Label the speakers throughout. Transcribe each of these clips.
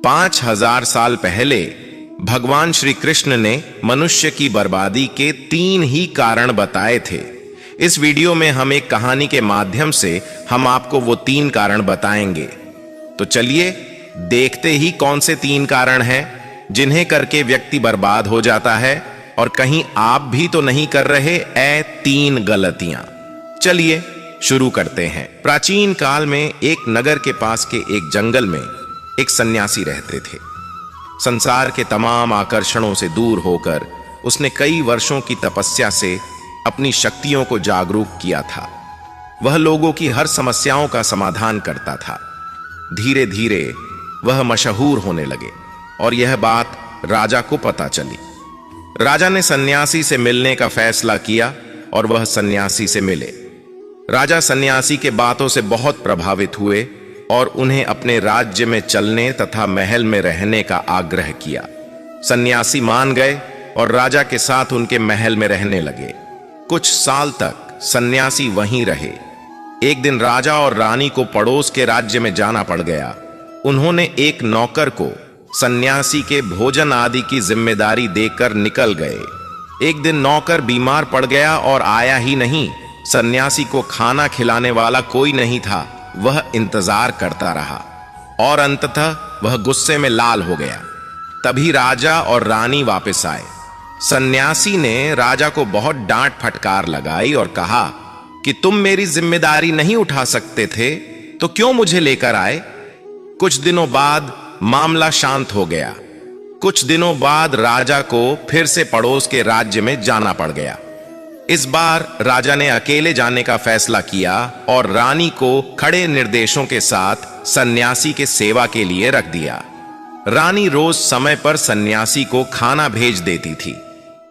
Speaker 1: 5000 साल पहले भगवान श्री कृष्ण ने मनुष्य की बर्बादी के 3 ही कारण बताए थे। इस वीडियो में हम एक कहानी के माध्यम से हम आपको वो 3 कारण बताएंगे। तो चलिए देखते ही कौन से 3 कारण हैं जिन्हें करके व्यक्ति बर्बाद हो जाता है और कहीं आप भी तो नहीं कर रहे 3 गलतियां। चलिए शुरू करते हैं। प्राचीन काल में एक नगर के पास के एक जंगल में एक सन्यासी रहते थे। संसार के तमाम आकर्षणों से दूर होकर उसने कई वर्षों की तपस्या से अपनी शक्तियों को जागरूक किया था। वह लोगों की हर समस्याओं का समाधान करता था। धीरे धीरे वह मशहूर होने लगे और यह बात राजा को पता चली। राजा ने सन्यासी से मिलने का फैसला किया और वह सन्यासी से मिले। राजा सन्यासी के बातों से बहुत प्रभावित हुए और उन्हें अपने राज्य में चलने तथा महल में रहने का आग्रह किया। सन्यासी मान गए और राजा के साथ उनके महल में रहने लगे। कुछ साल तक सन्यासी वहीं रहे। एक दिन राजा और रानी को पड़ोस के राज्य में जाना पड़ गया। उन्होंने एक नौकर को सन्यासी के भोजन आदि की जिम्मेदारी देकर निकल गए। एक दिन नौकर बीमार पड़ गया और आया ही नहीं। सन्यासी को खाना खिलाने वाला कोई नहीं था। वह इंतजार करता रहा और अंततः वह गुस्से में लाल हो गया। तभी राजा और रानी वापस आए। सन्यासी ने राजा को बहुत डांट फटकार लगाई और कहा कि तुम मेरी जिम्मेदारी नहीं उठा सकते थे तो क्यों मुझे लेकर आए। कुछ दिनों बाद मामला शांत हो गया। कुछ दिनों बाद राजा को फिर से पड़ोस के राज्य में जाना पड़ गया। इस बार राजा ने अकेले जाने का फैसला किया और रानी को खड़े निर्देशों के साथ सन्यासी के सेवा के लिए रख दिया। रानी रोज समय पर सन्यासी को खाना भेज देती थी।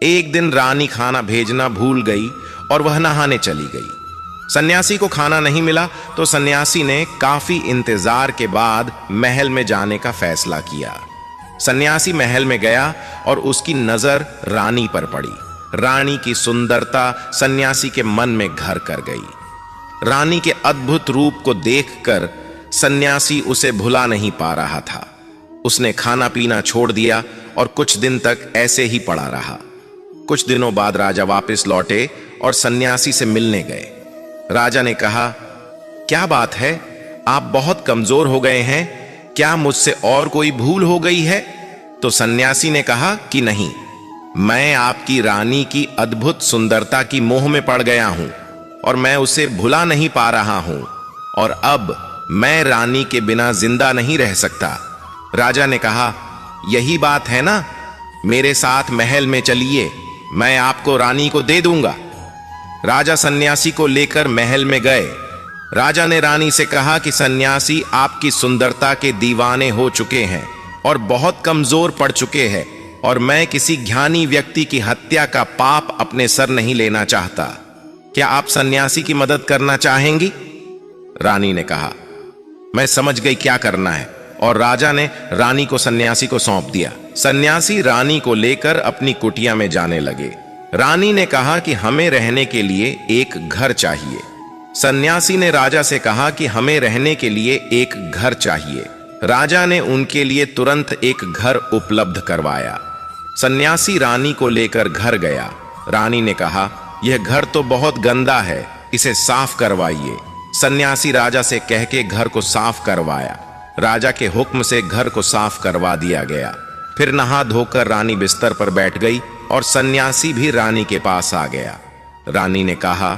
Speaker 1: एक दिन रानी खाना भेजना भूल गई और वह नहाने चली गई। सन्यासी को खाना नहीं मिला तो सन्यासी ने काफी इंतजार के बाद महल में जाने का फैसला किया। सन्यासी महल में गया और उसकी नजर रानी पर पड़ी। रानी की सुंदरता सन्यासी के मन में घर कर गई। रानी के अद्भुत रूप को देखकर सन्यासी उसे भुला नहीं पा रहा था। उसने खाना पीना छोड़ दिया और कुछ दिन तक ऐसे ही पड़ा रहा। कुछ दिनों बाद राजा वापस लौटे और सन्यासी से मिलने गए। राजा ने कहा, क्या बात है, आप बहुत कमजोर हो गए हैं, क्या मुझसे और कोई भूल हो गई है। तो सन्यासी ने कहा कि नहीं, मैं आपकी रानी की अद्भुत सुंदरता की मोह में पड़ गया हूं और मैं उसे भुला नहीं पा रहा हूं और अब मैं रानी के बिना जिंदा नहीं रह सकता। राजा ने कहा, यही बात है ना, मेरे साथ महल में चलिए, मैं आपको रानी को दे दूंगा। राजा सन्यासी को लेकर महल में गए। राजा ने रानी से कहा कि सन्यासी आपकी सुंदरता के दीवाने हो चुके हैं और बहुत कमजोर पड़ चुके हैं और मैं किसी ज्ञानी व्यक्ति की हत्या का पाप अपने सर नहीं लेना चाहता। क्या आप सन्यासी की मदद करना चाहेंगी। रानी ने कहा, मैं समझ गई क्या करना है, और राजा ने रानी को सन्यासी को सौंप दिया। सन्यासी रानी को लेकर अपनी कुटिया में जाने लगे। रानी ने कहा कि हमें रहने के लिए एक घर चाहिए। सन्यासी ने राजा से कहा कि हमें रहने के लिए एक घर चाहिए। राजा ने उनके लिए तुरंत एक घर उपलब्ध करवाया। सन्यासी रानी को लेकर घर गया। रानी ने कहा, यह घर तो बहुत गंदा है, इसे साफ करवाइए। सन्यासी राजा से कह के घर को साफ करवाया। राजा के हुक्म से घर को साफ करवा दिया गया। फिर नहा धोकर रानी बिस्तर पर बैठ गई और सन्यासी भी रानी के पास आ गया। रानी ने कहा,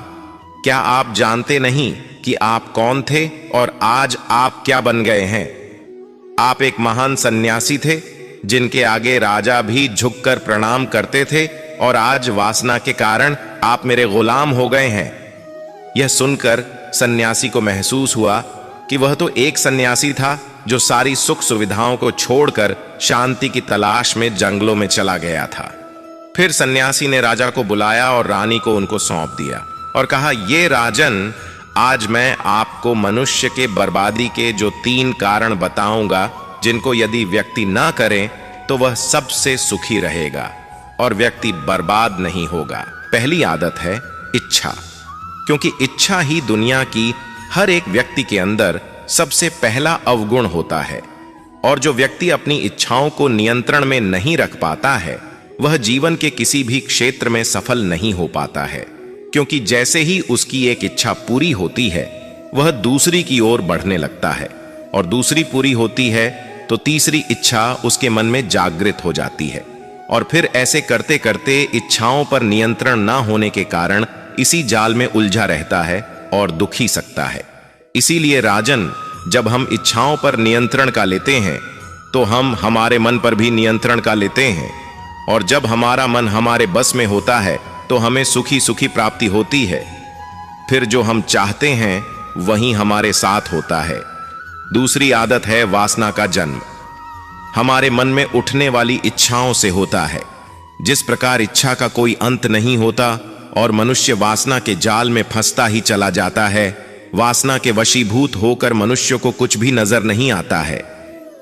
Speaker 1: क्या आप जानते नहीं कि आप कौन थे और आज आप क्या बन गए हैं। आप एक महान सन्यासी थे जिनके आगे राजा भी झुककर प्रणाम करते थे और आज वासना के कारण आप मेरे गुलाम हो गए हैं। यह सुनकर सन्यासी को महसूस हुआ कि वह तो एक सन्यासी था जो सारी सुख सुविधाओं को छोड़कर शांति की तलाश में जंगलों में चला गया था। फिर सन्यासी ने राजा को बुलाया और रानी को उनको सौंप दिया और कहा, ये राजन, आज मैं आपको मनुष्य के बर्बादी के जो 3 कारण बताऊंगा जिनको यदि व्यक्ति ना करे तो वह सबसे सुखी रहेगा और व्यक्ति बर्बाद नहीं होगा। पहली आदत है इच्छा, क्योंकि इच्छा ही दुनिया की हर एक व्यक्ति के अंदर सबसे पहला अवगुण होता है और जो व्यक्ति अपनी इच्छाओं को नियंत्रण में नहीं रख पाता है वह जीवन के किसी भी क्षेत्र में सफल नहीं हो पाता है, क्योंकि जैसे ही उसकी एक इच्छा पूरी होती है वह दूसरी की ओर बढ़ने लगता है, और दूसरी पूरी होती है तो तीसरी इच्छा उसके मन में जागृत हो जाती है, और फिर ऐसे करते करते इच्छाओं पर नियंत्रण ना होने के कारण इसी जाल में उलझा रहता है और दुखी सकता है। इसीलिए राजन, जब हम इच्छाओं पर नियंत्रण का लेते हैं तो हम हमारे मन पर भी नियंत्रण का लेते हैं, और जब हमारा मन हमारे बस में होता है तो हमें सुखी सुखी प्राप्ति होती है। फिर जो हम चाहते हैं वही हमारे साथ होता है। दूसरी आदत है वासना का जन्म। हमारे मन में उठने वाली इच्छाओं से होता है। जिस प्रकार इच्छा का कोई अंत नहीं होता और मनुष्य वासना के जाल में फंसता ही चला जाता है, वासना के वशीभूत होकर मनुष्य को कुछ भी नजर नहीं आता है।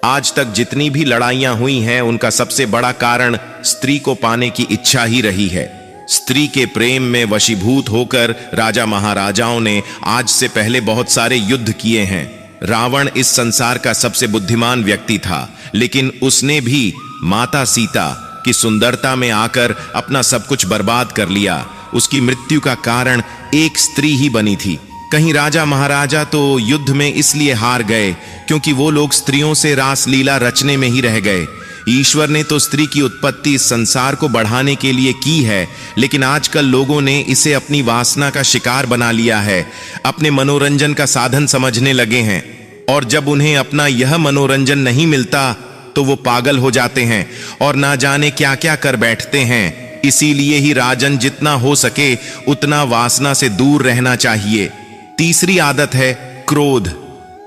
Speaker 1: आज तक जितनी भी लड़ाइयां हुई हैं उनका सबसे बड़ा कारण स्त्री को पाने की इच्छा ही रही है। स्त्री के प्रेम में वशीभूत होकर राजा महाराजाओं ने आज से पहले बहुत सारे युद्ध किए हैं। रावण इस संसार का सबसे बुद्धिमान व्यक्ति था, लेकिन उसने भी माता सीता की सुंदरता में आकर अपना सब कुछ बर्बाद कर लिया। उसकी मृत्यु का कारण एक स्त्री ही बनी थी। कहीं राजा महाराजा तो युद्ध में इसलिए हार गए क्योंकि वो लोग स्त्रियों से रासलीला रचने में ही रह गए। ईश्वर ने तो स्त्री की उत्पत्ति इस संसार को बढ़ाने के लिए की है, लेकिन आजकल लोगों ने इसे अपनी वासना का शिकार बना लिया है, अपने मनोरंजन का साधन समझने लगे हैं, और जब उन्हें अपना यह मनोरंजन नहीं मिलता तो वो पागल हो जाते हैं और ना जाने क्या क्या कर बैठते हैं। इसीलिए ही राजन, जितना हो सके उतना वासना से दूर रहना चाहिए। तीसरी आदत है क्रोध,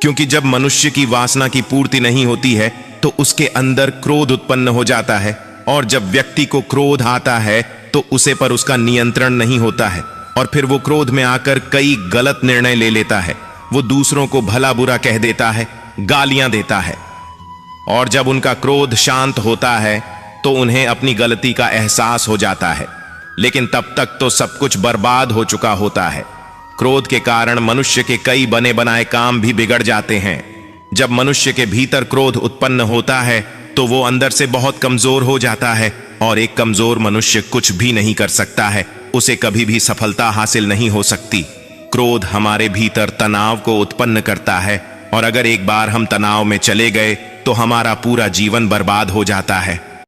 Speaker 1: क्योंकि जब मनुष्य की वासना की पूर्ति नहीं होती है तो उसके अंदर क्रोध उत्पन्न हो जाता है, और जब व्यक्ति को क्रोध आता है तो उसे पर उसका नियंत्रण नहीं होता है, और फिर वो क्रोध में आकर कई गलत निर्णय ले लेता है। वो दूसरों को भला बुरा कह देता है, गालियां देता है, और जब उनका क्रोध शांत होता है तो उन्हें अपनी गलती का एहसास हो जाता है, लेकिन तब तक तो सब कुछ बर्बाद हो चुका होता है। क्रोध के कारण मनुष्य के कई बने बनाए काम भी बिगड़ जाते हैं। जब मनुष्य के भीतर क्रोध उत्पन्न होता है तो वो अंदर से बहुत कमजोर हो जाता है, और एक कमजोर मनुष्य कुछ भी नहीं कर सकता है, उसे कभी भी सफलता हासिल नहीं हो सकती। क्रोध हमारे भीतर तनाव को उत्पन्न करता है, और अगर एक बार हम तनाव में चले गए तो हमारा पूरा जीवन बर्बाद हो जाता है।